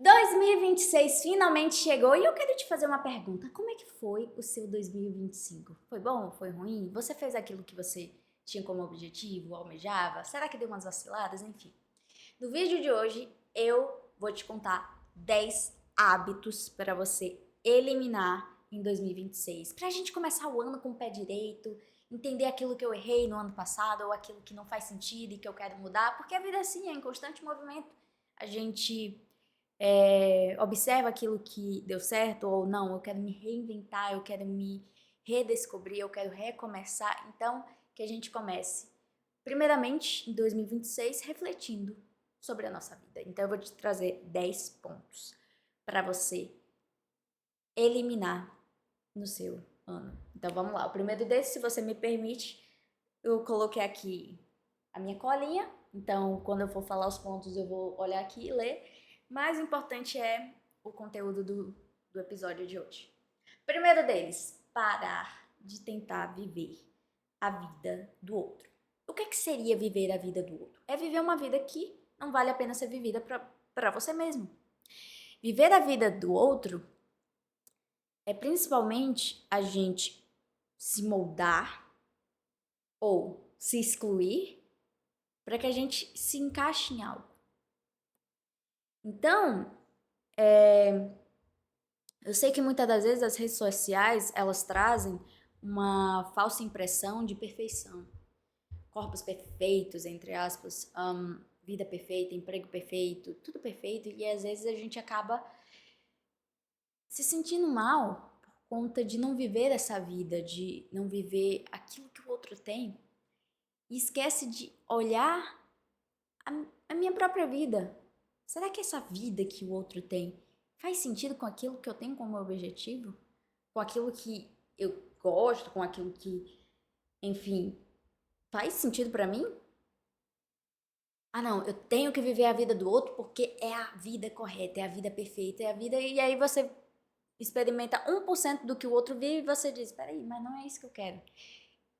2026 finalmente chegou e eu quero te fazer uma pergunta. Como é que foi o seu 2025? Foi bom? Foi ruim? Você fez aquilo que você tinha como objetivo, almejava? Será que deu umas vaciladas? Enfim. No vídeo de hoje eu vou te contar 10 hábitos para você eliminar em 2026. Pra gente começar o ano com o pé direito, entender aquilo que eu errei no ano passado ou aquilo que não faz sentido e que eu quero mudar, porque a vida assim é em constante movimento. A gente observa aquilo que deu certo ou não, eu quero me reinventar, eu quero me redescobrir, eu quero recomeçar. Então, que a gente comece, primeiramente, em 2026, refletindo sobre a nossa vida. Então, eu vou te trazer 10 pontos para você eliminar no seu ano. Então, vamos lá. O primeiro desses, se você me permite, eu coloquei aqui a minha colinha. Então, quando eu for falar os pontos, eu vou olhar aqui e ler. Mais importante é o conteúdo do episódio de hoje. Primeiro deles, parar de tentar viver a vida do outro. O que seria viver a vida do outro? É viver uma vida que não vale a pena ser vivida para você mesmo. Viver a vida do outro é principalmente a gente se moldar ou se excluir para que a gente se encaixe em algo. Então, eu sei que muitas das vezes as redes sociais, elas trazem uma falsa impressão de perfeição. Corpos perfeitos, entre aspas, vida perfeita, emprego perfeito, tudo perfeito. E às vezes a gente acaba se sentindo mal por conta de não viver essa vida, de não viver aquilo que o outro tem. E esquece de olhar a minha própria vida. Será que essa vida que o outro tem faz sentido com aquilo que eu tenho como objetivo? Com aquilo que eu gosto, com aquilo que, enfim, faz sentido pra mim? Ah, não, eu tenho que viver a vida do outro porque é a vida correta, é a vida perfeita, é a vida... E aí você experimenta 1% do que o outro vive e você diz, peraí, mas não é isso que eu quero.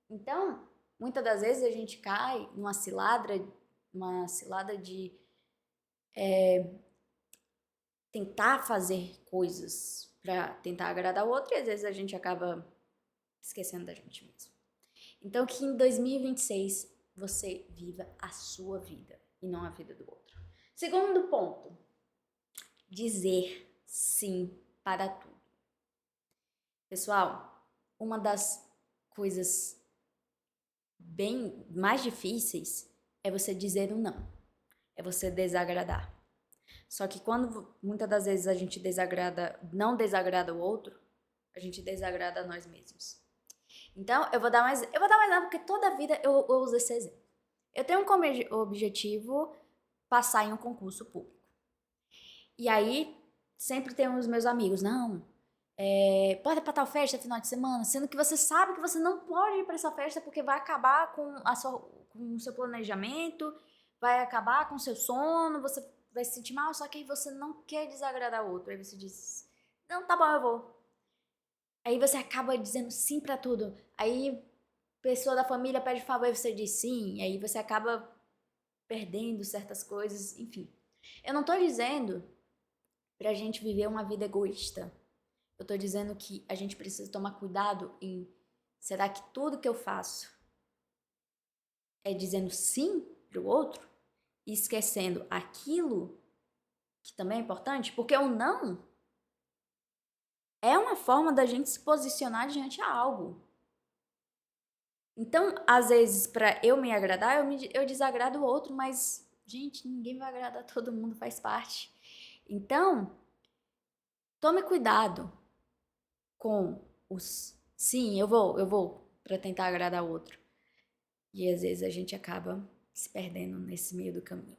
Então, muitas das vezes a gente cai numa cilada de tentar fazer coisas para tentar agradar o outro e às vezes a gente acaba esquecendo da gente mesmo. Então que em 2026 você viva a sua vida e não a vida do outro. Segundo ponto, dizer sim para tudo. Pessoal, uma das coisas bem mais difíceis é você dizer um não, é você desagradar. Só que quando muitas das vezes a gente não desagrada o outro, a gente desagrada a nós mesmos. Então, eu vou dar mais nada porque toda a vida eu uso esse exemplo. Eu tenho como objetivo passar em um concurso público. E aí, sempre tem os meus amigos, não, pode ir pra tal festa final de semana, sendo que você sabe que você não pode ir pra essa festa porque vai acabar com o seu planejamento, vai acabar com o seu sono, você vai se sentir mal, só que aí você não quer desagradar o outro. Aí você diz, não, tá bom, eu vou. Aí você acaba dizendo sim pra tudo. Aí pessoa da família pede favor e você diz sim. Aí você acaba perdendo certas coisas, enfim. Eu não tô dizendo pra gente viver uma vida egoísta. Eu tô dizendo que a gente precisa tomar cuidado em será que tudo que eu faço é dizendo sim pro outro e esquecendo aquilo que também é importante? Porque o não é uma forma da gente se posicionar diante a algo. Então, às vezes, para eu me agradar, eu desagrado o outro, mas, gente, ninguém vai agradar todo mundo, faz parte. Então, tome cuidado com os sim, eu vou, para tentar agradar o outro. E às vezes a gente acaba se perdendo nesse meio do caminho.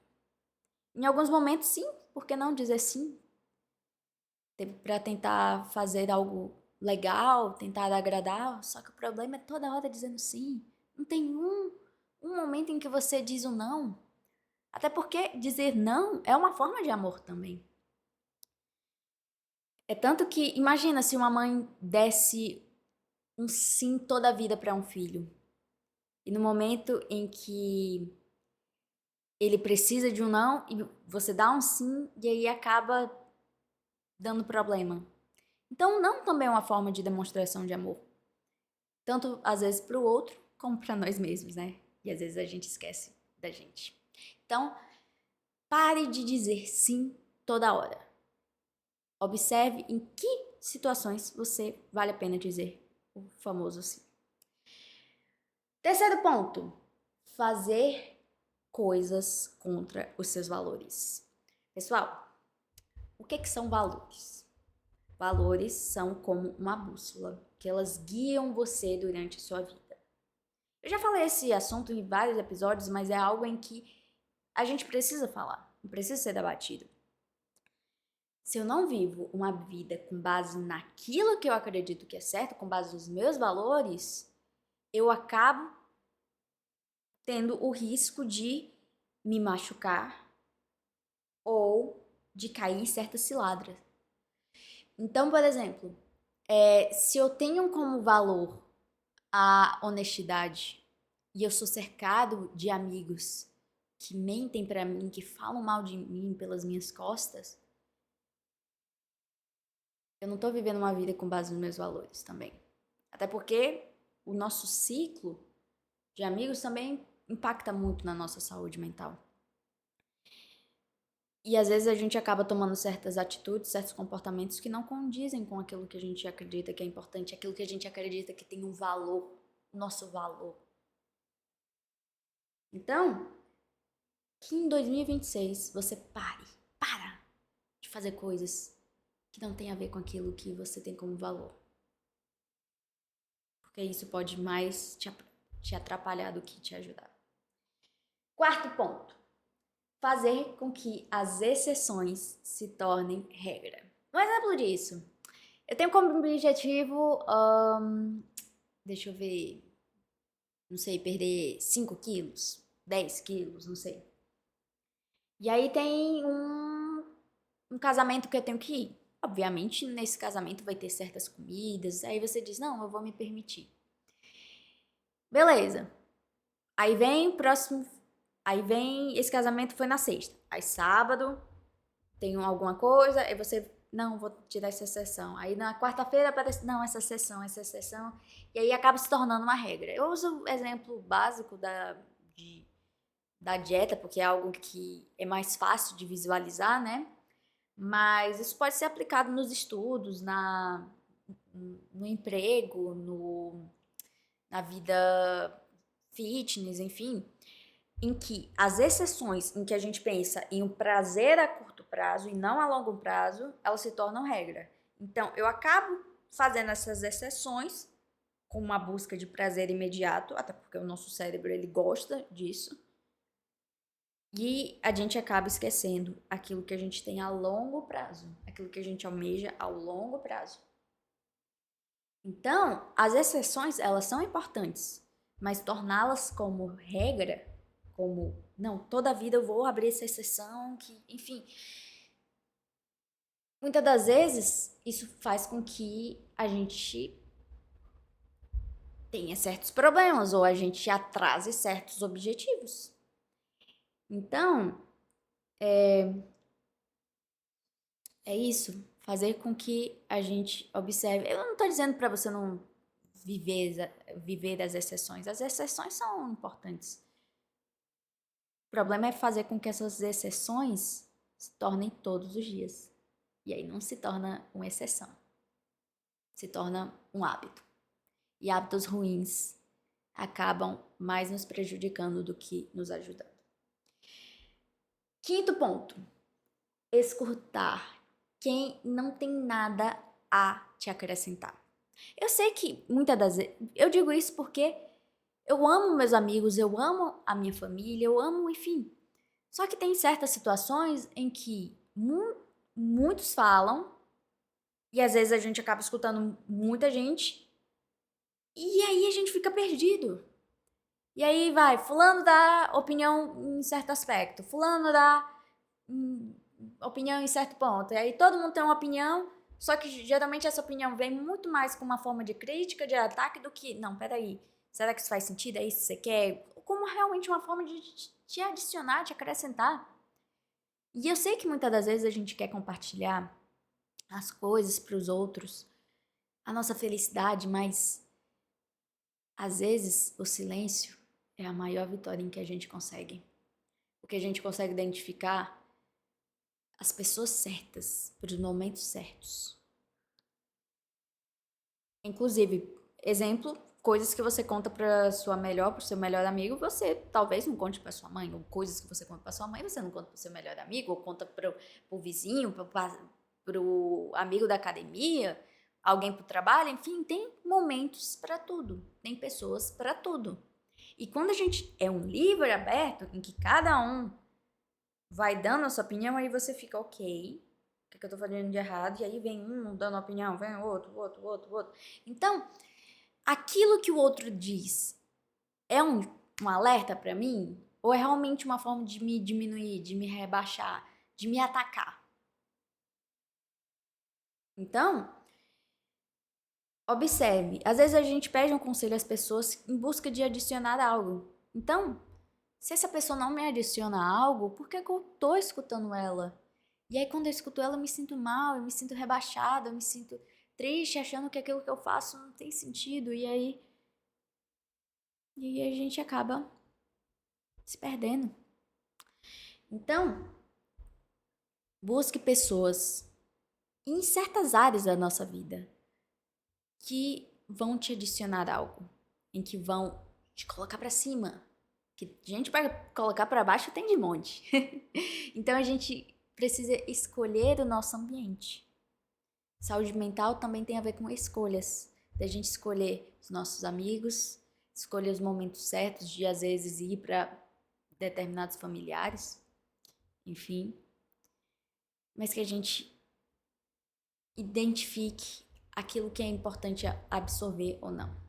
Em alguns momentos, sim, por que não dizer sim? Para tentar fazer algo legal, tentar agradar, só que o problema é toda hora dizendo sim. Não tem um momento em que você diz o não. Até porque dizer não é uma forma de amor também. É tanto que, imagina se uma mãe desse um sim toda a vida para um filho. E no momento em que ele precisa de um não, e você dá um sim, e aí acaba dando problema. Então, não também é uma forma de demonstração de amor. Tanto, às vezes, para o outro, como para nós mesmos, né? E às vezes a gente esquece da gente. Então, pare de dizer sim toda hora. Observe em que situações você vale a pena dizer o famoso sim. Terceiro ponto, fazer coisas contra os seus valores. Pessoal, o que são valores? Valores são como uma bússola, que elas guiam você durante a sua vida. Eu já falei esse assunto em vários episódios, mas é algo em que a gente precisa falar, não precisa ser debatido. Se eu não vivo uma vida com base naquilo que eu acredito que é certo, com base nos meus valores, eu acabo tendo o risco de me machucar ou de cair em certas ciladas. Então, por exemplo, se eu tenho como valor a honestidade e eu sou cercado de amigos que mentem pra mim, que falam mal de mim pelas minhas costas, eu não tô vivendo uma vida com base nos meus valores também. Até porque o nosso ciclo de amigos também impacta muito na nossa saúde mental. E às vezes a gente acaba tomando certas atitudes, certos comportamentos que não condizem com aquilo que a gente acredita que é importante, aquilo que a gente acredita que tem um valor, nosso valor. Então, que em 2026 você para de fazer coisas que não tem a ver com aquilo que você tem como valor. Porque isso pode mais te atrapalhar do que te ajudar. Quarto ponto. Fazer com que as exceções se tornem regra. Um exemplo disso. Eu tenho como objetivo, deixa eu ver, não sei, perder 5 quilos, 10 quilos, não sei. E aí tem um casamento que eu tenho que ir. Obviamente, nesse casamento vai ter certas comidas, aí você diz, não, eu vou me permitir. Beleza. Aí vem esse casamento foi na sexta. Aí sábado, tem alguma coisa, aí você, não, vou tirar essa sessão. Aí na quarta-feira aparece, não, essa sessão. E aí acaba se tornando uma regra. Eu uso o exemplo básico da dieta, porque é algo que é mais fácil de visualizar, né? Mas isso pode ser aplicado nos estudos, no emprego, na vida fitness, enfim, em que as exceções em que a gente pensa em um prazer a curto prazo e não a longo prazo, elas se tornam regra. Então, eu acabo fazendo essas exceções com uma busca de prazer imediato, até porque o nosso cérebro ele gosta disso. E a gente acaba esquecendo aquilo que a gente tem a longo prazo, aquilo que a gente almeja ao longo prazo. Então, as exceções, elas são importantes, mas torná-las como regra, como, não, toda a vida eu vou abrir essa exceção, que, enfim. Muitas das vezes, isso faz com que a gente tenha certos problemas ou a gente atrase certos objetivos. Então, é isso, fazer com que a gente observe. Eu não estou dizendo para você não viver das exceções. As exceções são importantes. O problema é fazer com que essas exceções se tornem todos os dias. E aí não se torna uma exceção. Se torna um hábito. E hábitos ruins acabam mais nos prejudicando do que nos ajudando. Quinto ponto. Escutar quem não tem nada a te acrescentar. Eu sei que muitas das vezes, eu digo isso porque eu amo meus amigos, eu amo a minha família, eu amo, enfim. Só que tem certas situações em que muitos falam e às vezes a gente acaba escutando muita gente e aí a gente fica perdido. E aí vai, fulano dá opinião em certo aspecto, fulano dá opinião em certo ponto. E aí todo mundo tem uma opinião, só que geralmente essa opinião vem muito mais com uma forma de crítica, de ataque, do que, não, peraí, será que isso faz sentido? É isso que você quer? Como realmente uma forma de te adicionar, te acrescentar. E eu sei que muitas das vezes a gente quer compartilhar as coisas para os outros, a nossa felicidade, mas às vezes o silêncio é a maior vitória em que a gente consegue. Porque a gente consegue identificar as pessoas certas para os momentos certos. Inclusive, exemplo, coisas que você conta para o seu melhor amigo, você talvez não conte para sua mãe, ou coisas que você conta para sua mãe, você não conta para o seu melhor amigo, ou conta para o vizinho, para o amigo da academia, alguém para o trabalho, enfim, tem momentos para tudo, tem pessoas para tudo. E quando a gente é um livro aberto, em que cada um vai dando a sua opinião, aí você fica, ok, o que eu tô fazendo de errado? E aí vem um dando opinião, vem outro. Então, aquilo que o outro diz é um alerta para mim? Ou é realmente uma forma de me diminuir, de me rebaixar, de me atacar? Então, observe. Às vezes a gente pede um conselho às pessoas em busca de adicionar algo. Então, se essa pessoa não me adiciona algo, por que eu tô escutando ela? E aí, quando eu escuto ela, eu me sinto mal, eu me sinto rebaixada, eu me sinto triste, achando que aquilo que eu faço não tem sentido. E aí a gente acaba se perdendo. Então, busque pessoas em certas áreas da nossa vida que vão te adicionar algo, em que vão te colocar para cima. Que gente para colocar para baixo tem de monte. Então a gente precisa escolher o nosso ambiente. Saúde mental também tem a ver com escolhas. Da gente escolher os nossos amigos, escolher os momentos certos de às vezes ir para determinados familiares, enfim, mas que a gente identifique aquilo que é importante absorver ou não.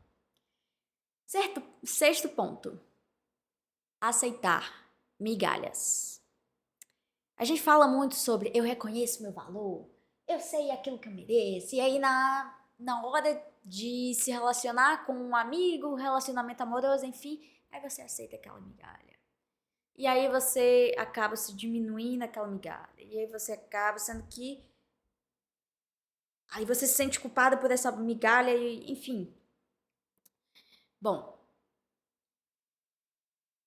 Certo? Sexto ponto. Aceitar migalhas. A gente fala muito sobre eu reconheço meu valor, eu sei aquilo que eu mereço, e aí na hora de se relacionar com um amigo, relacionamento amoroso, enfim, aí você aceita aquela migalha. E aí você acaba se diminuindo aquela migalha. E aí você acaba sendo que. Aí você se sente culpada por essa migalha, e, enfim. Bom,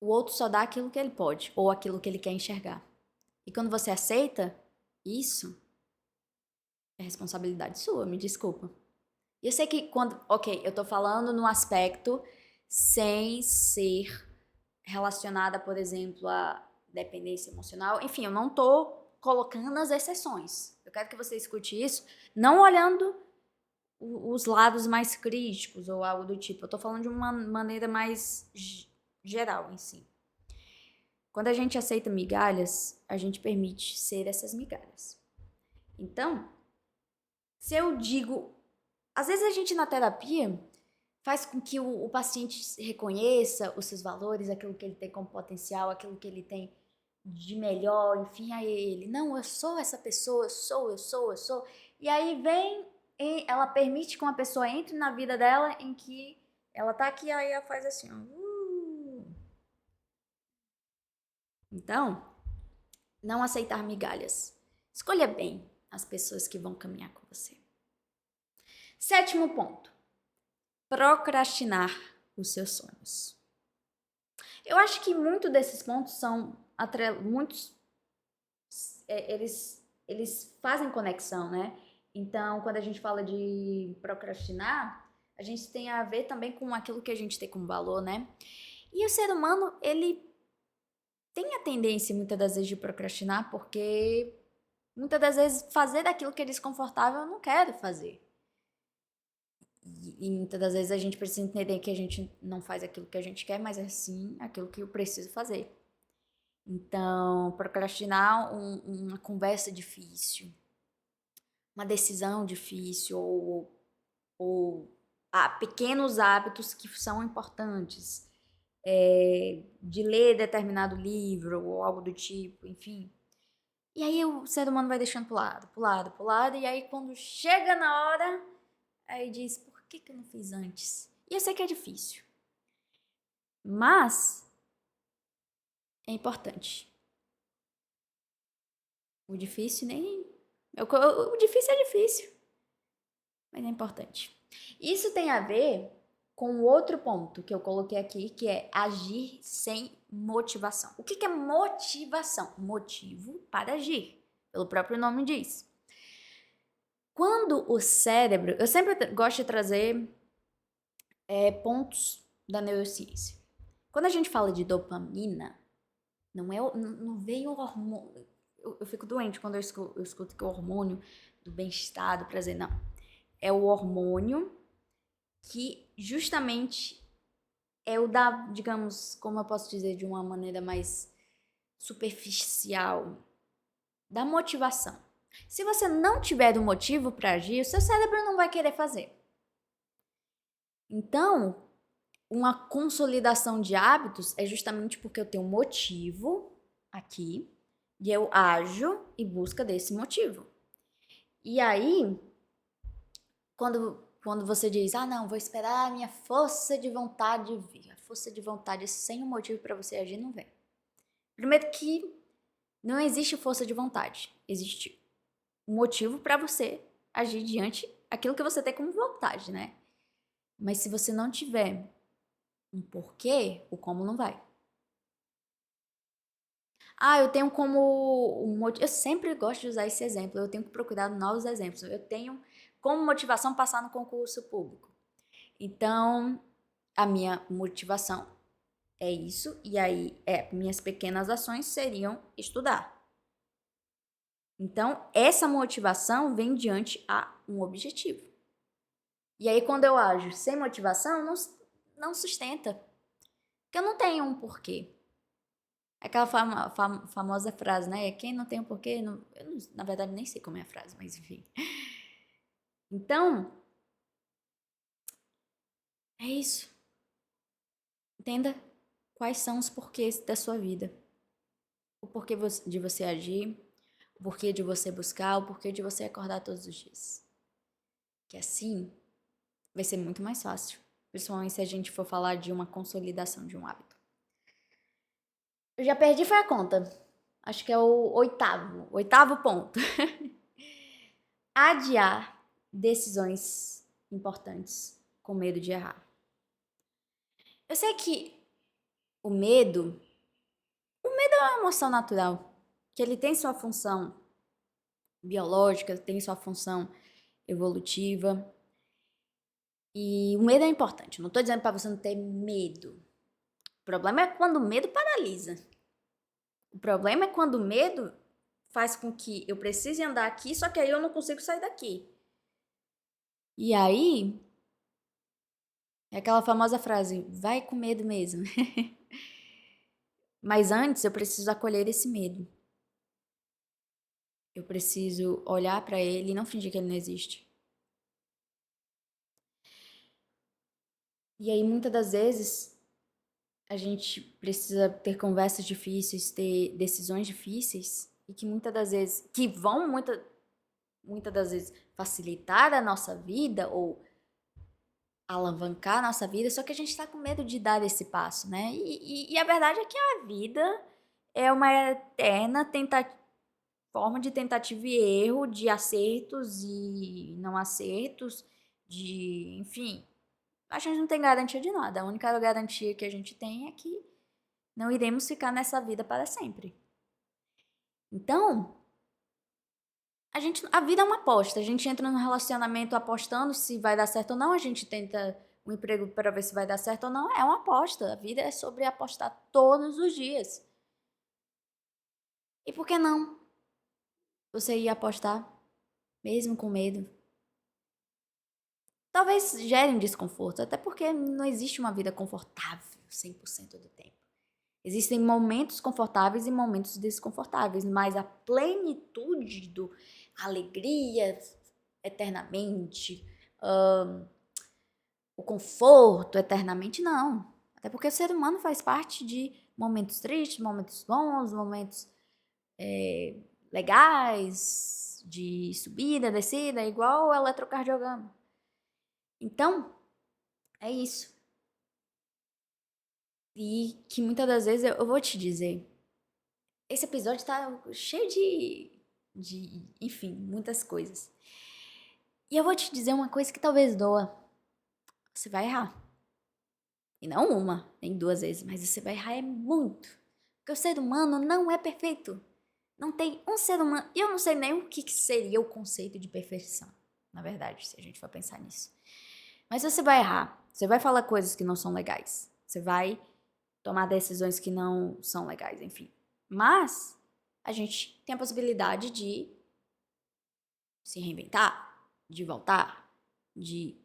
o outro só dá aquilo que ele pode, ou aquilo que ele quer enxergar. E quando você aceita isso, é responsabilidade sua, me desculpa. E eu sei que quando. Ok, eu tô falando no aspecto sem ser relacionada, por exemplo, à dependência emocional. Enfim, eu não tô colocando as exceções. Eu quero que você escute isso, não olhando os lados mais críticos ou algo do tipo. Eu tô falando de uma maneira mais geral em si. Quando a gente aceita migalhas, a gente permite ser essas migalhas. Então, se eu digo, às vezes a gente na terapia faz com que o paciente reconheça os seus valores, aquilo que ele tem como potencial, aquilo que ele tem de melhor, enfim, aí ele, não, eu sou essa pessoa, eu sou. E aí vem, ela permite que uma pessoa entre na vida dela em que ela tá aqui, aí ela faz assim, ó. Então, não aceitar migalhas. Escolha bem as pessoas que vão caminhar com você. Sétimo ponto. Procrastinar os seus sonhos. Eu acho que muitos desses pontos são muitos eles fazem conexão, né? Então, quando a gente fala de procrastinar, a gente tem a ver também com aquilo que a gente tem como valor, né? E o ser humano, ele tem a tendência muitas das vezes de procrastinar porque muitas das vezes fazer daquilo que é desconfortável eu não quero fazer. E muitas das vezes a gente precisa entender que a gente não faz aquilo que a gente quer, mas é sim aquilo que eu preciso fazer. Então, procrastinar uma conversa difícil, uma decisão difícil ou pequenos hábitos que são importantes, de ler determinado livro ou algo do tipo, enfim. E aí o ser humano vai deixando pro lado, e aí quando chega na hora, aí diz, por que eu não fiz antes? E eu sei que é difícil, mas é importante. O difícil nem O difícil é difícil, mas é importante. Isso tem a ver com outro ponto que eu coloquei aqui, que é agir sem motivação. O que é motivação? Motivo para agir, pelo próprio nome diz. Quando o cérebro... Eu sempre gosto de trazer pontos da neurociência. Quando a gente fala de dopamina, não veio o hormônio... Eu fico doente quando eu escuto que o hormônio do bem-estar, do prazer, não. É o hormônio que justamente é o da, digamos, como eu posso dizer de uma maneira mais superficial, da motivação. Se você não tiver um motivo para agir, o seu cérebro não vai querer fazer. Então, uma consolidação de hábitos é justamente porque eu tenho um motivo aqui e eu ajo em busca desse motivo. E aí, quando você diz, não, vou esperar a minha força de vontade vir. A força de vontade sem um motivo para você agir não vem. Primeiro que não existe força de vontade. Existe um motivo para você agir diante aquilo que você tem como vontade, né? Mas se você não tiver um porquê, o como não vai. Eu tenho como um motivo. Eu sempre gosto de usar esse exemplo. Eu tenho que procurar novos exemplos. Eu tenho como motivação passar no concurso público. Então, a minha motivação é isso. E aí, minhas pequenas ações seriam estudar. Então, essa motivação vem diante a um objetivo. E aí, quando eu ajo sem motivação, não sustenta. Porque eu não tenho um porquê. Aquela famosa frase, né? Quem não tem um porquê... na verdade, nem sei como é a frase, mas enfim. Então, é isso. Entenda quais são os porquês da sua vida. O porquê de você agir, o porquê de você buscar, o porquê de você acordar todos os dias. Que assim vai ser muito mais fácil. Principalmente se a gente for falar de uma consolidação de um hábito. Eu já perdi foi a conta. Acho que é o oitavo ponto. Adiar decisões importantes com medo de errar. Eu sei que o medo é uma emoção natural, que ele tem sua função biológica, tem sua função evolutiva. E o medo é importante. Não estou dizendo para você não ter medo. O problema é quando o medo paralisa. O problema é quando o medo faz com que eu precise andar aqui, só que aí eu não consigo sair daqui. E aí, é aquela famosa frase, vai com medo mesmo. Mas antes eu preciso acolher esse medo. Eu preciso olhar para ele e não fingir que ele não existe. E aí, muitas das vezes, a gente precisa ter conversas difíceis, ter decisões difíceis, e que muitas das vezes, que vão muitas das vezes facilitar a nossa vida ou alavancar a nossa vida, só que a gente está com medo de dar esse passo, né? E a verdade é que a vida é uma eterna forma de tentativa e erro, de acertos e não acertos, enfim, a gente não tem garantia de nada. A única garantia que a gente tem é que não iremos ficar nessa vida para sempre. Então, a vida é uma aposta. A gente entra num relacionamento apostando se vai dar certo ou não. A gente tenta um emprego para ver se vai dar certo ou não. É uma aposta. A vida é sobre apostar todos os dias. E por que não você ir apostar, mesmo com medo? Talvez gere um desconforto, até porque não existe uma vida confortável 100% do tempo. Existem momentos confortáveis e momentos desconfortáveis, mas a plenitude a alegria eternamente, o conforto eternamente, não. Até porque o ser humano faz parte de momentos tristes, momentos bons, momentos legais, de subida, descida, igual o eletrocardiograma. Então, é isso. E que muitas das vezes eu vou te dizer, esse episódio tá cheio enfim, muitas coisas. E eu vou te dizer uma coisa que talvez doa. Você vai errar. E não uma, nem 2 vezes, mas você vai errar muito. Porque o ser humano não é perfeito. Não tem um ser humano... E eu não sei nem o que seria o conceito de perfeição, na verdade, se a gente for pensar nisso. Mas você vai errar. Você vai falar coisas que não são legais. Você vai tomar decisões que não são legais, enfim. Mas a gente tem a possibilidade de se reinventar, de voltar, de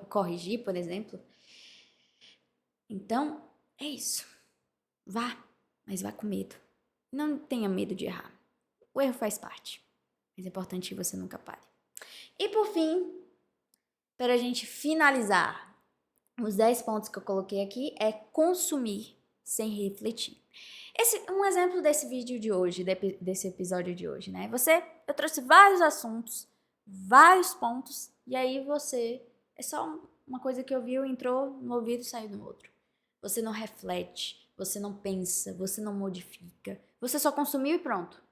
corrigir, por exemplo. Então, é isso. Vá, mas vá com medo. Não tenha medo de errar. O erro faz parte. Mas é importante que você nunca pare. E por fim, para a gente finalizar, os 10 pontos que eu coloquei aqui é consumir sem refletir. Um exemplo desse vídeo de hoje, desse episódio de hoje, né? Eu trouxe vários assuntos, vários pontos, e aí é só uma coisa que ouviu, entrou no ouvido e saiu no outro. Você não reflete, você não pensa, você não modifica, você só consumiu e pronto.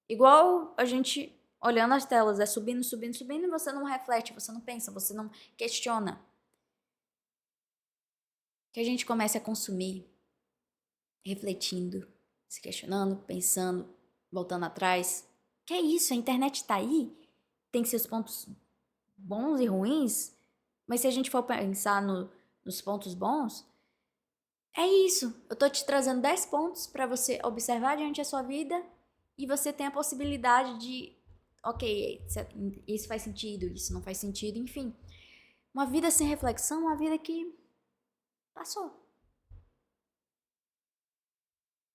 Igual a gente olhando as telas, é subindo, subindo, subindo, e você não reflete, você não pensa, você não questiona. Que a gente comece a consumir, refletindo, se questionando, pensando, voltando atrás. Que é isso, a internet tá aí, tem seus pontos bons e ruins, mas se a gente for pensar nos pontos bons, é isso. Eu tô te trazendo 10 pontos para você observar diante da sua vida e você tem a possibilidade de, ok, isso faz sentido, isso não faz sentido, enfim. Uma vida sem reflexão, uma vida que passou.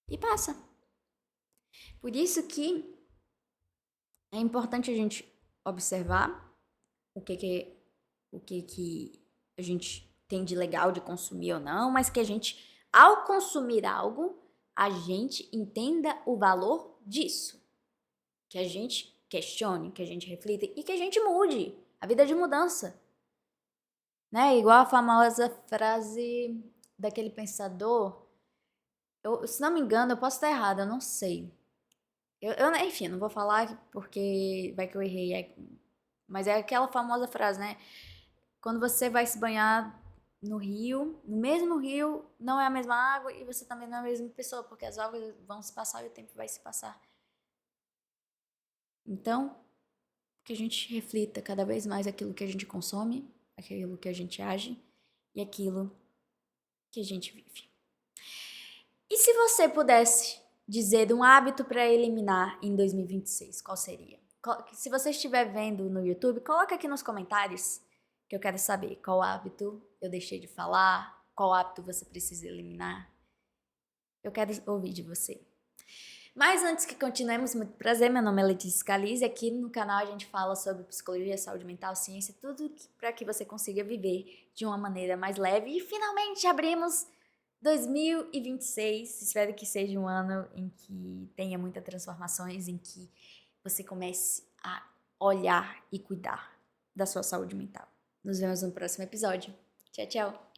E passa. Por isso que é importante a gente observar o que a gente tem de legal de consumir ou não, mas que a gente, ao consumir algo, a gente entenda o valor disso. Que a gente questione, que a gente reflita e que a gente mude. A vida é de mudança. Né? Igual a famosa frase daquele pensador. Se não me engano, eu posso estar errada, eu não sei. Enfim, não vou falar porque vai que eu errei. Mas é aquela famosa frase, né? Quando você vai se banhar no rio, no mesmo rio, não é a mesma água e você também não é a mesma pessoa, porque as águas vão se passar e o tempo vai se passar. Então, que a gente reflita cada vez mais aquilo que a gente consome, aquilo que a gente age e aquilo que a gente vive. E se você pudesse dizer um hábito para eliminar em 2026, qual seria? Se você estiver vendo no YouTube, coloca aqui nos comentários que eu quero saber qual hábito eu deixei de falar, qual hábito você precisa eliminar. Eu quero ouvir de você. Mas antes que continuemos, muito prazer, meu nome é Letícia Scalise, aqui no canal a gente fala sobre psicologia, saúde mental, ciência, tudo para que você consiga viver de uma maneira mais leve. E finalmente abrimos 2026, espero que seja um ano em que tenha muitas transformações, em que você comece a olhar e cuidar da sua saúde mental. Nos vemos no próximo episódio. Tchau, tchau!